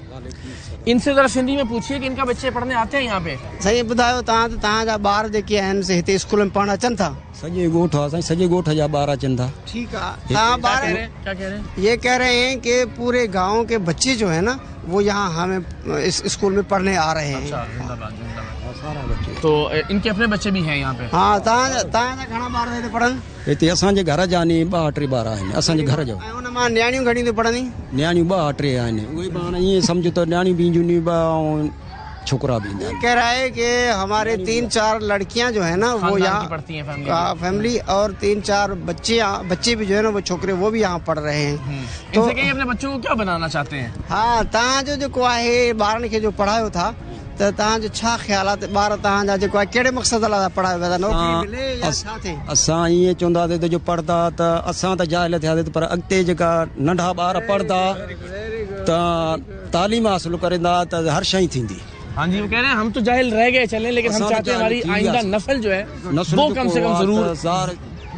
इनसे जरा सिंधी में पूछिए कि इनका बच्चे पढ़ने आते हैं यहाँ पे? सही ॿुधायो, तव्हां जा ॿार जेके आहिनि से हिते स्कूल में पढ़ण अचनि था? सॼे ॻोठ आहे, सॼे ॻोठ जा ॿार अचनि था। ठीक है। हाँ, क्या कह रहे हैं? ये कह रहे हैं कि पूरे गांव के बच्चे जो है ना वो यहाँ हमें इस स्कूल में पढ़ने आ रहे हैं। तो इनके अपने बच्चे भी हैं यहाँ पे? हाँ। तव्हां घणा ॿार हिते पढ़नि? हिते असांजे घर जा नी 2-3 ॿार आहिनि असांजे घर जो। उन मां न्याणियूं घणी थियूं पढ़नि? न्याणियूं 2-3 आहिनि। उहे पाण ईअं सम्झो त न्याणियूं बि ईंदियूं ऐं छोकरा भी। कह रहा है कि हमारे 3-4 लड़कियां जो है ना वो यहाँ पढ़ती हैं, फैमिली, और 3-4 बच्चे भी जो है ना वो छोकरे वो भी यहाँ पढ़ रहे हैं। तो अपने बच्चों को क्या बनाना चाहते हैं? हाँ, तव्हां जो आहे ॿारनि खे जो पढ़ायो था त तव्हां जो छा ख़्यालात? ॿार तव्हां जा जेको आहे कहिड़े मक़सद लाइ पढ़ायो विया था? नौकरी मिले या छा थिए? असां ईअं चवंदासीं त जो पढ़ंदा त असां त जाहिल थियासीं, पर अॻिते जेका नंढा ॿार पढ़ंदा त तालीम हासिल कंदा त हर शइ थींदी। हाँ जी, वो कह रहे हैं हम तो जाहिल रह गए चलें, लेकिन हम चाहते हैं हमारी आइंदा नस्ल जो है वो कम से कम जरूर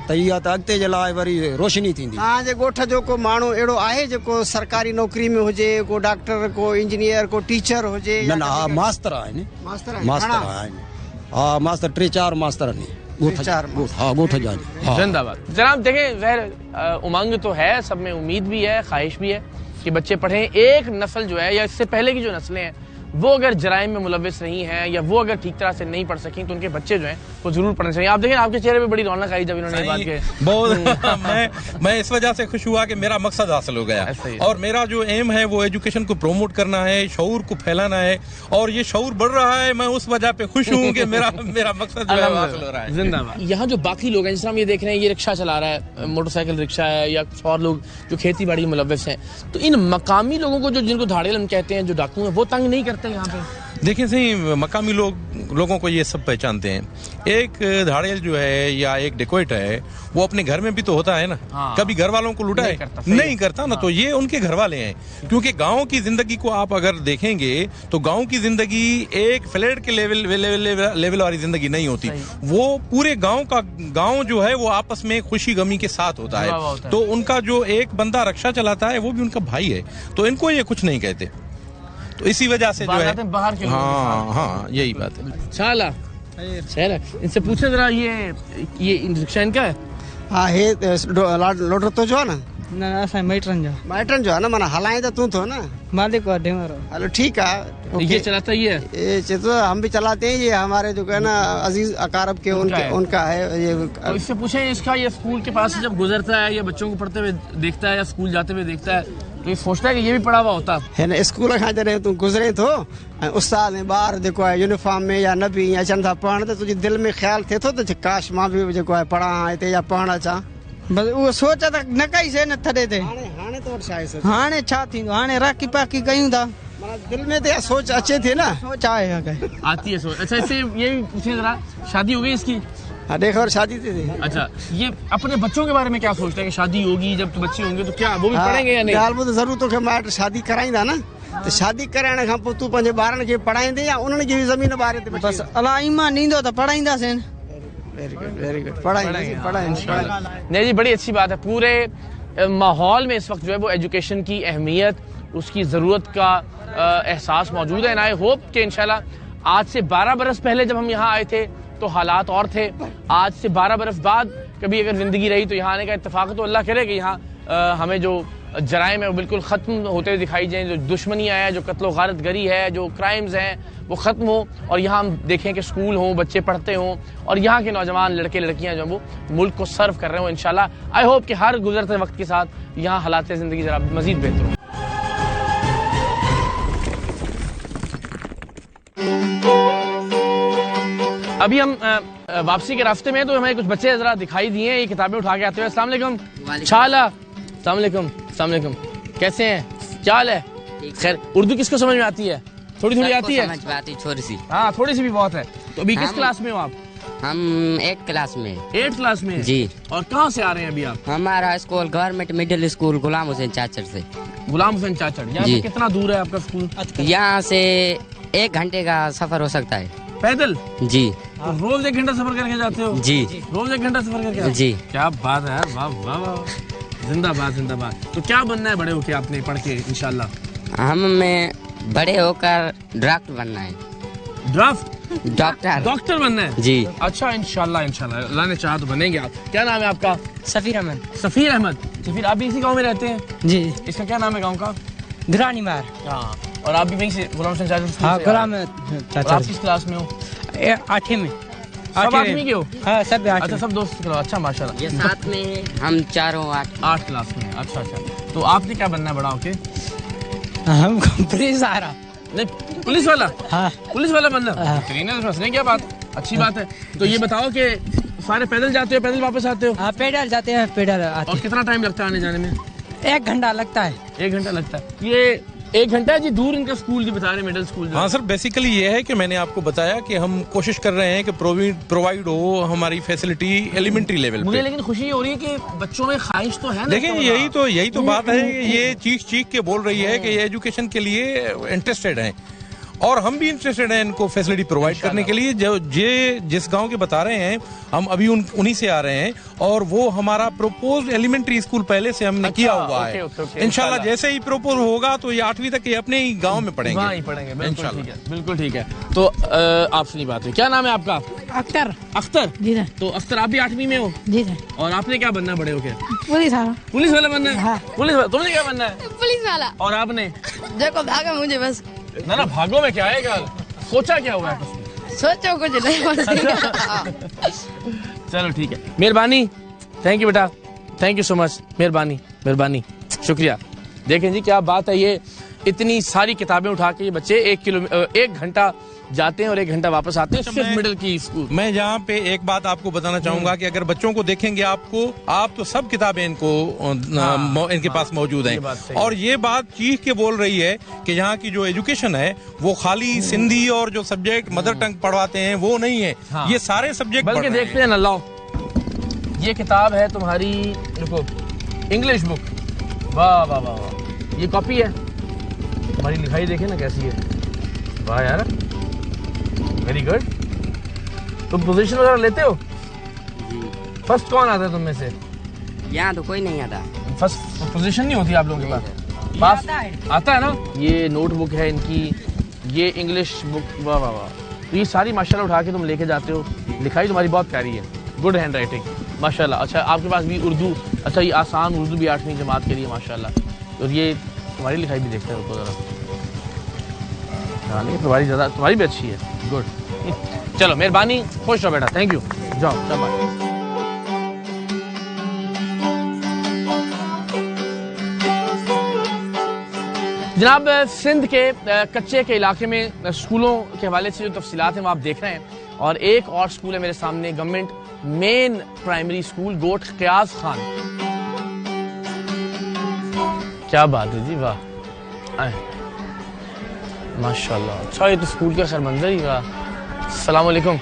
तैयार त अॻिते जे लाइ वरी रोशनी थींदी। तव्हांजे ॻोठ जो को माण्हू अहिड़ो आहे जेको सरकारी नौकरी में हुजे, को डॉक्टर, को इंजीनियर, को टीचर हुजे? न, मास्तर आहिनि। मास्तर आहिनि। हाँ मास्टर 3-4 मास्टर नहीं गोठ जाने। जिंदाबाद। जनाब देखें, ज़ाहिर उमंग तो है, सब में उम्मीद भी है, ख्वाहिश भी है कि बच्चे पढ़ें। एक नस्ल जो है या इससे पहले की जो नस्लें हैं वो अगर जराइम में मुलविस नहीं है या वो अगर ठीक तरह से नहीं पढ़ सकें तो उनके बच्चे जो हैं वो जरूर पढ़ने चाहिए। आप देखें आपके चेहरे पे बड़ी रौनक आई जब इन्होंने बात की। बहुत मैं इस वजह से खुश हुआ कि मेरा मकसद हासिल हो गया और मेरा जो एम है वो एजुकेशन को प्रमोट करना है, शऊर को फैलाना है और ये शऊर बढ़ रहा है। मैं उस वजह पे खुश हूँ कि मेरा मकसद जो है हासिल हो रहा है। जिंदाबाद। यहाँ जो बाकी लोग हैं, जिस हम ये देख रहे हैं, ये रिक्शा चला रहा है, मोटरसाइकिल रिक्शा है, या और लोग जो खेती बाड़ी मुलविस हैं, तो इन मकामी लोगों को जो जिनको धाड़ेल हम कहते हैं, जो डाकू हैं, वो तंग नहीं करते यहाँ पे? देखिए सही, मकामी लोगों को ये सब पहचानते हैं। एक धाड़ेल जो है या एक डेकोइट है वो अपने घर में भी तो होता है ना। कभी घर वालों को लुटा है? नहीं करता ना। तो ये उनके घर वाले हैं, क्योंकि गांव की जिंदगी को आप अगर देखेंगे तो गांव की जिंदगी एक फ्लैट के लेवल वाली जिंदगी नहीं होती। वो पूरे गांव जो है वो आपस में खुशी गमी के साथ होता है। तो उनका जो एक बंदा रक्षा चलाता है वो भी उनका भाई है, तो इनको ये कुछ नहीं कहते। तो इसी वजह से जो है बाहर के हाँ यही बात है। शाला इनसे पूछे जरा, ये रिक्शा इनका है? हाँ हे लोटर तो जो है ना असां माइटरन जो है ना, माना हलाए तो तू थो ना, मालिक वाडे मारो। हेलो ठीक है, ये चलाता ही है? ये तो हम भी चलाते हैं, ये हमारे जो है ना अजीज अकारब के उनका है ये। तो इससे पूछे, इसका ये स्कूल के पास से जब गुजरता है या बच्चों को पढ़ते हुए देखता है या स्कूल जाते हुए देखता है तो ये सोचता है कि ये भी पढ़ा हुआ होता है ना। स्कूल खां जॾहिं तू गुज़रे थो उस्ताद ऐं ॿार जेको आहे यूनिफॉर्म में या न बि या अचनि था पढ़ण, त तुंहिंजे दिलि में ख़्यालु थिए थो त काश मां बि जेको आहे पढ़ां हिते या पढ़णु अचां? बस उहो सोच त न कई से न थड़े ते। हाणे तो छा आहे? हाणे छा थींदो, हाणे राकी पाकी कयूं था, दिल में तो सोच अचे थी ना। सोच आए आती है सोच। अच्छा, इससे ये भी पूछे जरा, शादी हो गई इसकी? हाँ देखो, और शादी थी। अच्छा, ये अपने बच्चों के बारे में क्या सोचता है कि शादी होगी, जब तो बच्चे होंगे तो क्या वो भी पढ़ेंगे या नहीं? ॻाल्हि ॿुध, ज़रूर तोखे माइट शादी कराईंदा न, तो शादी कराइण खां पोइ तूं पंहिंजे ॿारनि खे पढ़ाईंदे या उन्हनि खे बि ज़मीन ॿारे ते? बस अल्लाह ईमान ॾींदो त पढ़ाईंदासीं। वेरी गुड, पढ़ाएंगे। नहीं जी, बड़ी अच्छी बात है। पूरे माहौल में इस वक्त जो है वो एजुकेशन की अहमियत, उसकी ज़रूरत का एहसास मौजूद है। एंड आई होप कि इंशाल्लाह आज से 12 बरस पहले जब हम यहाँ आए थे तो हालात और थे, आज से 12 बरस बाद कभी अगर ज़िंदगी रही तो यहाँ आने का इत्तेफाक, तो अल्लाह करे कि यहाँ हमें जो जराइम है वो बिल्कुल ख़त्म होते हुए दिखाई जाए, जो दुश्मनियाँ हैं, जो कत्लो गारत गरी है, जो क्राइम्स हैं वो ख़त्म हो, और यहाँ हम देखें कि स्कूल हों, बच्चे पढ़ते हों और यहाँ के नौजवान लड़के लड़कियाँ जो वो मुल्क को सर्व कर रहे हों। इंशाल्लाह आई होप कि हर गुजरते वक्त के साथ यहाँ हालात ज़िंदगी ज़रा मज़ीद बेहतर हो। अभी हम वापसी के रास्ते में, तो हमें कुछ बच्चे जरा दिखाई दिए हैं, ये किताबें उठा के आते हुए। अस्सलाम वालेकुम। छाला, अस्सलाम वालेकुम, कैसे हैं, क्या हाल है? खैर, उर्दू किसको समझ में आती है? थोड़ी थोड़ी आती है? थोड़ी सी। हाँ, थोड़ी सी भी बहुत है। तो अभी किस क्लास में हो आप? हम 8th क्लास में। 8th क्लास में जी। और कहाँ से आ रहे हैं अभी आप? हमारा school government middle school Ghulam Hussain चाचड़ से। गुलाम हुसैन चाचड़, यहाँ से कितना दूर है आपका स्कूल? यहाँ से 1 घंटे का सफर हो सकता है। पैदल? जी। रोज 1 घंटा सफर करके जाते हो? जी। रोज 1 घंटा सफर करके? जी। क्या बात है, वाह वाह वाह, जिंदाबाद जिंदाबाद। तो क्या बनना है बड़े होके आपने पढ़ के इंशाल्लाह? हमें बड़े होकर डॉक्टर बनना है। डॉक्टर बनना है जी। अच्छा, इंशाल्लाह अल्लाह ने चाहा तो बनेंगे आप। क्या नाम है आपका? सफीर अहमद। सफीर अहमद, सफीर आप भी इसी गाँव में रहते हैं? जी। इसका क्या नाम है गाँव का? दुरानी मार। हाँ, और आप भी वहीं से गुलाम हुसैन चाचड़? हाँ, गुलाम चाचड़। आप किस क्लास में हो? 8वीं में। सब आठवीं के हो? हाँ, सब 8। अच्छा, सब दोस्त। अच्छा, माशाल्लाह। ये साथ में हम चारों 8 क्लास में। अच्छा, तो आपने क्या बनना है बड़ा होके? हम पुलिस आ रहा। नहीं, पुलिस वाला? हाँ, पुलिस वाला बनना। ट्रेनर, क्या बात, अच्छी बात है। तो ये बताओ कि सारे पैदल जाते हो, पैदल वापस आते हो? हाँ, पैदल जाते हैं, पैदल आते। और कितना टाइम लगता है आने जाने में? 1 घंटा लगता है। 1 घंटा लगता है। ये 1 घंटा है जी दूर इनका स्कूल जो बता रहे हैं, मिडिल स्कूल? हाँ सर, बेसिकली ये है कि मैंने आपको बताया कि हम कोशिश कर रहे हैं कि प्रोवाइड हो हमारी फैसिलिटी एलिमेंट्री लेवल पे। मुझे लेकिन खुशी हो रही है कि बच्चों में ख्वाहिश तो है ना। देखिए, यही तो बात है, ये चीख के बोल रही है कि ये एजुकेशन के लिए इंटरेस्टेड हैं और हम भी इंटरेस्टेड हैं इनको फैसिलिटी प्रोवाइड करने के लिए। जो जिस गांव के बता रहे हैं हम अभी उन्हीं से आ रहे हैं, और वो हमारा प्रोपोज एलिमेंट्री स्कूल पहले से हमने किया हुआ है। इंशाल्लाह जैसे ही प्रोपोज होगा तो ये 8वीं तक ये अपने ही गांव में पढ़ेंगे। बिल्कुल ठीक है। तो आपसे नहीं बात है, क्या नाम है आपका? अख्तर। अख्तर जी सर। तो अख्तर आप भी 8वीं में हो? जी सर। और आपने क्या बनना बड़े होके? पुलिस वाला बनना है? हाँ। पुलिस वाला। तुमने क्या बनना है? पुलिस वाला। और आपने? देखो भागा मुझे बस। ना भागो में क्या है, सोचा क्या हुआ है? सोचो कुछ नहीं। चलो ठीक है, मेहरबानी, थैंक यू बेटा, थैंक यू सो मच, मेहरबानी, शुक्रिया। देखें जी क्या बात है, ये इतनी सारी किताबें उठा के ये बच्चे 1 घंटा जाते हैं और 1 घंटा वापस आते हैं सिर्फ मिडिल की स्कूल। मैं यहाँ पे एक बात आपको बताना चाहूंगा कि अगर बच्चों को देखेंगे आप तो सब किताबें इनके पास मौजूद हैं, और ये बात चीख के बोल रही है कि यहाँ की जो एजुकेशन है वो खाली सिंधी और जो सब्जेक्ट मदर टंग पढ़वाते हैं वो नहीं है, ये सारे सब्जेक्ट बल्कि देखते हैं ना। लाओ ये किताब है तुम्हारी, देखो इंग्लिश बुक, वाह वाह वाह वाह, ये कॉपी है तुम्हारी, लिखाई देखे ना कैसी है, वाह यार, वेरी गुड। तुम पोजीशन वगैरह लेते हो? फर्स्ट कौन आता है तुम में से? यहाँ तो कोई नहीं आता। फर्स्ट पोजीशन नहीं होती आप लोगों के पास? आता है ना। ये नोटबुक है इनकी, ये इंग्लिश बुक, वाह वाह वाह। तो ये सारी माशाल्लाह उठा के तुम लेके जाते हो, लिखाई तुम्हारी बहुत प्यारी है, गुड हैंड राइटिंग माशाल्लाह। अच्छा आपके पास भी उर्दू, अच्छा ये आसान उर्दू भी 8वीं जमात के लिए माशाल्लाह। और ये तुम्हारी लिखाई भी देखते हो जरा, हाँ नहीं तुम्हारी भी अच्छी है, गुड। चलो मेहरबानी, खुश रहो बेटा, थैंक यू, जाओ शाबाश। जनाब सिंध के कच्चे के इलाके में स्कूलों के हवाले से जो तफसीलात हैं वो आप देख रहे हैं, और एक और स्कूल है मेरे सामने, गवर्नमेंट मेन प्राइमरी स्कूल गोट क़यास खान। क्या बात है जी, वाह माशाल्लाह। अच्छा ये तो स्कूल का खैर मंजर ही, वाह। अस्सलाम वालेकुम,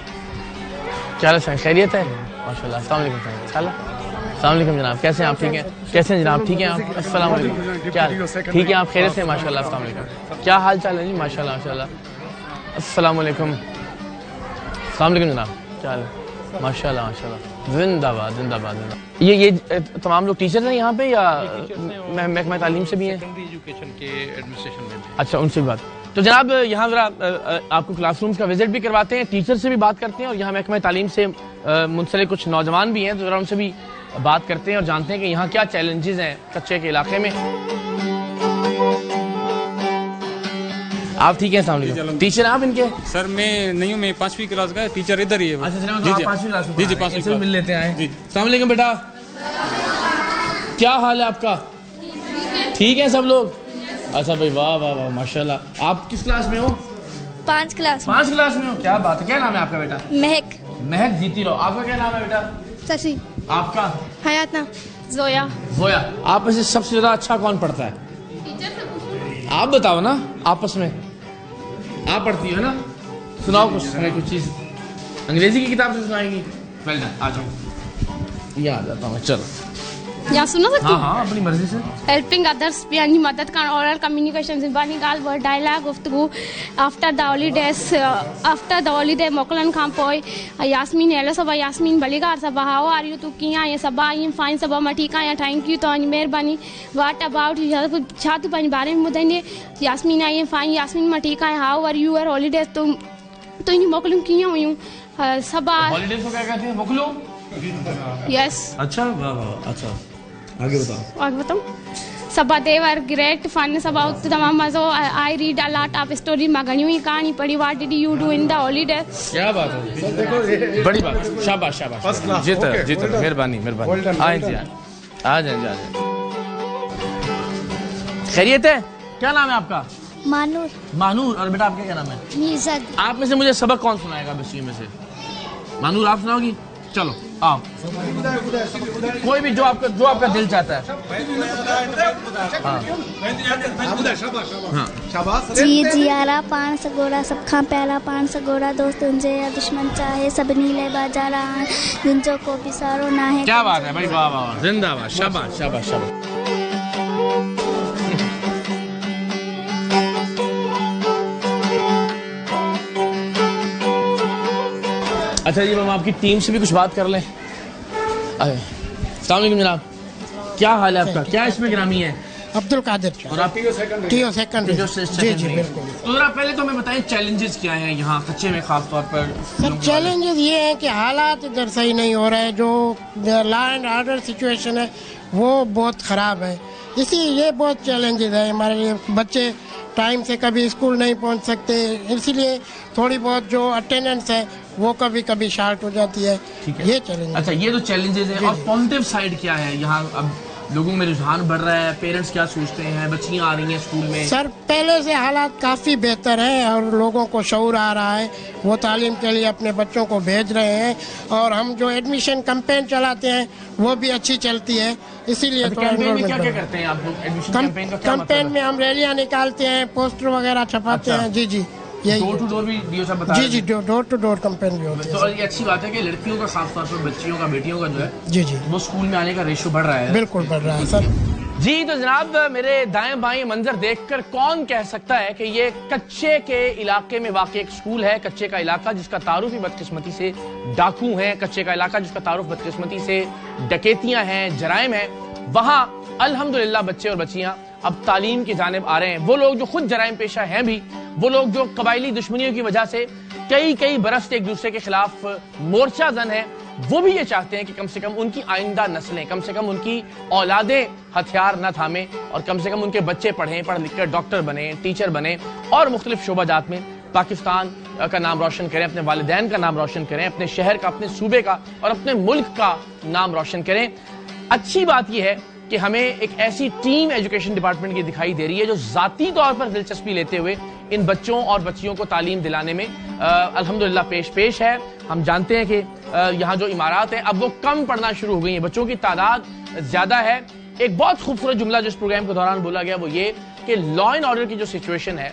क्या हाल है, खैरियत है? माशाल्लाह, अस्सलाम वालेकुम जनाब, कैसे हैं आप? ठीक हैं? कैसे हैं जनाब, ठीक हैं आप? अस्सलाम वालेकुम, क्या ठीक है आप? खैरियत से माशाल्लाह, अस्सलाम वालेकुम, क्या हाल चाल है जी? माशाल्लाह माशाल्लाह, अस्सलाम वालेकुम, अस्सलाम वालेकुम जनाब, क्या हाल है? माशाल्लाह माशाल्लाह, जिंदाबाद जिंदाबाद जिंदाबाद। ये तमाम लोग टीचर हैं यहाँ पे या महकमा तालीम से भी हैं? सेकेंडरी एजुकेशन के एडमिनिस्ट्रेशन में। अच्छा उनसे भी बात। तो जनाब यहाँ ज़रा आपको क्लासरूम्स का विजिट भी करवाते हैं, टीचर से भी बात करते हैं, और यहाँ महकमा तालीम से मुंसलिक कुछ नौजवान भी हैं, तो ज़रा उनसे भी बात करते हैं और जानते हैं कि यहाँ क्या चैलेंजेस हैं कच्चे के इलाके में। आप ठीक है? टीचर आप इनके? सर मैं नहीं हूँ, मैं 5वीं क्लास का, टीचर इधर ही है। अच्छा जी 5वीं क्लास में? जी 5वीं क्लास मिल लेते हैं। अस्सलाम वालेकुम बेटा, क्या हाल है आपका? ठीक है सब लोग? अच्छा भाई, वाह वाह वाह माशाल्लाह। आप किस क्लास में हो? 5 क्लास। 5 क्लास में हो, क्या बात है। क्या नाम है आपका बेटा? महक जीती रहो। आपका क्या नाम है बेटा? शशि। आपका? हयातना। जोया। आप में से सबसे ज्यादा अच्छा कौन पढ़ता है? आप बताओ ना, आपस में आप पढ़ती हो ना, सुनाओ कुछ हमें, कुछ चीज अंग्रेजी की किताब से सुनाएंगी? वेल डन, आ जाओ, यहाँ आ जाता हूँ। चलो यहाँ सुना सकती हूँ? हाँ अपनी मर्जी से। हेल्पिंग अदर्स यानी मदद करना, ओरल कम्युनिकेशन, ज़बानी ॻाल्हि, डायलॉग, गुफ्तगू। आफ्टर द हॉलीडे मोकलन खां पोइ यास्मीन, हेलो सबा, यास्मीन भलीकार सबा, हाउ आर यू, तू कीअं आहीं? सबा आई एम फाइन, सबा मां ठीकु आहियां, थैंक यू तव्हांजी महिरबानी। व्हाट अबाउट यू, छा तूं पंहिंजे बारे में ॿुधाईंदे? Yasmin I am fine, Yasmin मां ठीकु आहियां, how are your holidays, तुंहिंजी मोकलूं कीअं हुयूं? सबा हॉलीडेज को क्या कहते हैं? मोकलूं? यस। अच्छा वाह वाह, अच्छा आगे बताओ। सबा देवर ग्रेट फन, सबा तमाम मज़ो। I read a lot of story, मां घणियूं ई कहानी पढ़ी। What did you do in the holiday? क्या बात है, बड़ी बात, शाबाश शाबाश, जीत मेहरबानी आ जाए। खैरियत है? क्या नाम है आपका? मानूर। और बेटा आपका क्या नाम है? नीसद। आप में से मुझे सबक कौन सुनाएगा बच्ची में से? मानूर आप सुनाओगी? चलो आओ, कोई भी जो आपका दिल चाहता है। जी जियारा पाण सगोरा, सब खां प्यारा पाण सगोरा, दोस्त तुंहिंजे या दुश्मन चाहे, सभिनी लाइ बाजारा आहिनि, जिनजो को बि सारो न आहे। क्या बात है भाई, वाह वाह, जिंदाबाद, शाबाश शाबाश शाबाश। अच्छा जी, हम आपकी टीम से भी कुछ बात कर लें। अस्सलाम वालेकुम जनाब, क्या हाल है आपका? क्या इसमें ग्रामी है? अब्दुल कादिर। और आप टीओ सेकंड जी बिल्कुल। तो जरा पहले तो हमें बताएं चैलेंजेस क्या हैं यहाँ कच्चे में, खास तौर पर? सर चैलेंजेस ये हैं कि हालात इधर सही नहीं हो रहे हैं, जो लॉ एंड ऑर्डर सिचुएशन है वो बहुत ख़राब है, इसी ये बहुत चैलेंजेस है हमारे लिए। बच्चे टाइम से कभी स्कूल नहीं पहुँच सकते, इसीलिए थोड़ी बहुत जो अटेंडेंस है वो कभी कभी शार्ट हो जाती है। ये चैलेंज। अच्छा, ये तो चैलेंजेस है। और पॉजिटिव साइड क्या है यहाँ? अब लोगों में रुझान बढ़ रहा है, पेरेंट्स क्या सोचते हैं, बच्चियाँ आ रही हैं स्कूल में? सर पहले से हालात काफ़ी बेहतर है और लोगों को शऊर आ रहा है, वो तालीम के लिए अपने बच्चों को भेज रहे हैं। और हम जो एडमिशन कैंपेन चलाते हैं वो भी अच्छी चलती है, इसीलिए कैंपेन में क्या करते हैं आप लोग? एडमिशन कैंपेन का क्या मतलब कैंपेन में हम रैलियाँ निकालते हैं, पोस्टर वगैरह छपाते हैं। जी जी, डोर टू डोर भी डीओ साहब बता? जी डोर टू डोर कैंपेन भी होती है। तो ये अच्छी बात है कि लड़कियों का, खास तौर पर बच्चियों का, बेटियों का जो है जी वो स्कूल में आने का रेशियो बढ़ रहा है। बिल्कुल बढ़ रहा है सर जी। तो जनाब, मेरे दाएं बाएं मंजर देखकर कौन कह सकता है कि ये कच्चे के इलाके में वाक़ एक स्कूल है? कच्चे का इलाका जिसका तारुफ ही बदकिस्मती से डाकू हैं, कच्चे का इलाका जिसका तारुफ बदकिस्मती से डकैतियां हैं, जराइम है। वहाँ अल्हम्दुलिल्लाह बच्चे और बच्चियां अब तालीम की जानिब आ रहे हैं। वो लोग जो खुद जराइम पेशा हैं भी, वो लोग जो कबायली दुश्मनियों की वजह से कई बरस एक दूसरे के खिलाफ मोर्चा जन है, वो भी ये चाहते हैं कि कम से कम उनकी आइंदा नस्लें, कम से कम उनकी औलादें हथियार न थामें और कम से कम उनके बच्चे पढ़ें, पढ़ लिख कर डॉक्टर बने, टीचर बने और मुख्तलिफ शोबाजात में पाकिस्तान का नाम रोशन करें, अपने वालिदैन का नाम रोशन करें, अपने शहर का, अपने सूबे का और अपने मुल्क का नाम रोशन करें। अच्छी बात यह है कि हमें एक ऐसी टीम एजुकेशन डिपार्टमेंट की दिखाई दे रही है जो जाती तौर पर दिलचस्पी लेते हुए इन बच्चों और बच्चियों को तालीम दिलाने में अल्हम्दुलिल्लाह पेश है। हम जानते हैं कि यहाँ जो इमारत हैं अब वो कम पड़ना शुरू हो गई हैं, बच्चों की तादाद ज्यादा है। एक बहुत खूबसूरत जुमला जो इस प्रोग्राम के दौरान बोला गया वो ये कि लॉ एंड ऑर्डर की जो सिचुएशन है,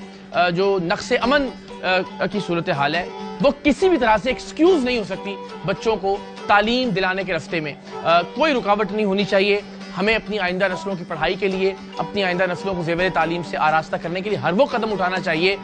जो नक्शे अमन की सूरत हाल है, वो किसी भी तरह से एक्सक्यूज नहीं हो सकती बच्चों को तालीम दिलाने के रास्ते में। कोई रुकावट नहीं होनी चाहिए। हमें अपनी आइंदा नस्लों की पढ़ाई के लिए, अपनी आइंदा नस्लों को ज़ेवर तालीम से आरास्ता करने के लिए हर वो कदम उठाना चाहिए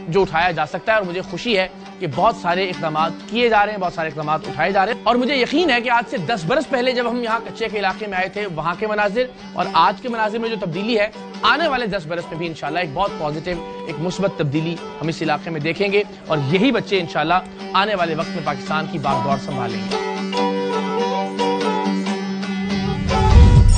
जो उठाया जा सकता है। और मुझे खुशी है कि बहुत सारे इक़दाम किए जा रहे हैं, बहुत सारे इक़दाम उठाए जा रहे हैं। और मुझे यकीन है कि आज से 10 बरस पहले जब हम यहाँ कच्चे के इलाके में आए थे, वहाँ के मनाजिर और आज के मनाजिर में जो तब्दीली है, आने वाले 10 बरस में भी इंशाल्लाह एक बहुत पॉजिटिव, एक मुस्बत तब्दीली हम इस इलाके में देखेंगे और यही बच्चे इंशाल्लाह आने वाले वक्त में पाकिस्तान की बागडोर संभालेंगे।